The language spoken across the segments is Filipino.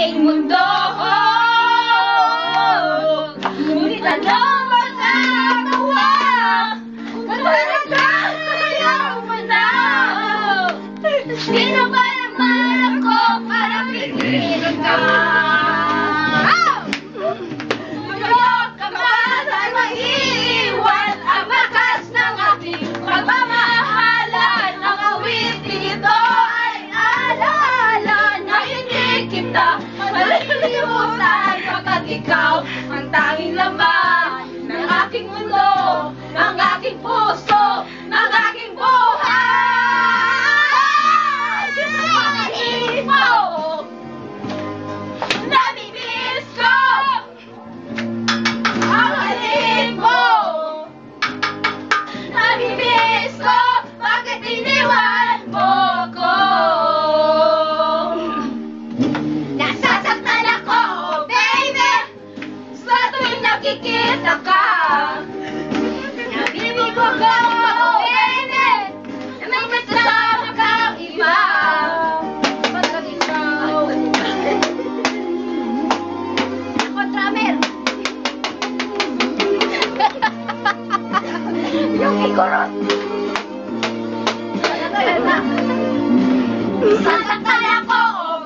aking mundo. Ngunit ano magagawa kung talagang ayaw mo na? Sino ba naman ako para pigilan ka? Tulog ka man ay maiiwan ang bakas ng aking pagmamahalan. Ang awitin ito ay alaala na hindi kita malilimutan, pagkat ikaw ang tanging laman ng aking mundo, ng aking puso, ng aking buhay. Pangaliin mo, namimiss ko. Pangaliin mo, namimiss ko. Bakit iniwan mo ko? Nasasaktan ako, baby, sa tuwing nakikita ka. Nabibig ko, baby, na may kasama kang iba. Pagkat ikaw ako, drummer. Yung ikurot. Sasaktan ako,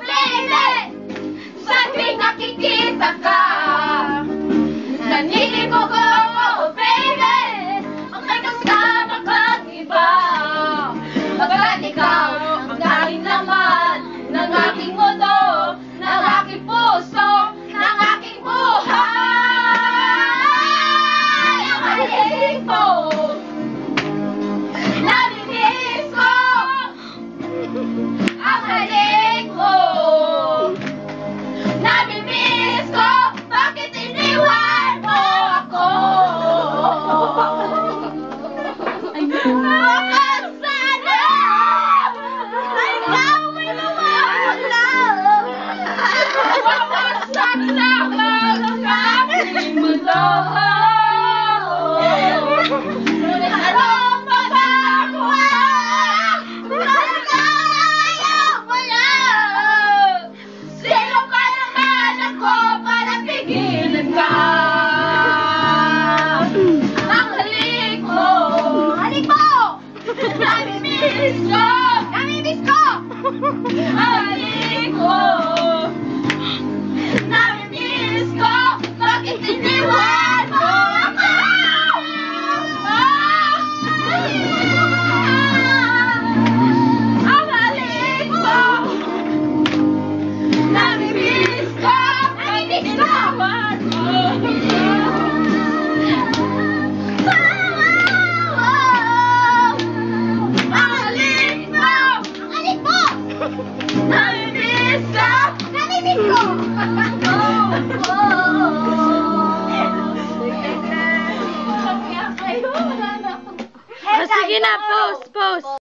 baby, sa tuwing nakikita ka. Naninigo ko, baby, ang may kasama kang iba. Pagkat ikaw ang tanging laman ng aking mundo, ng aking puso, ng aking buhay. Ang halik mo, namimiss ko. Ang halik mo, namimiss ko. Bakit iniwan mo ako? Sana ay ikaw may mawawala. Wawasak lamang ang aking mundo. Ngunit anong magagawa kung talagang ayaw mo na? Sino ka naman ako para pigilan ka? Ang halik mo, namimiss ko. Namimiss ko. Ang halik mo, namimiss ko. Bakit iniwan mo ako? Ang halik mo, namimiss ko. Namimiss ko. Namimiss ko! Namimiss ko! Sige na, post.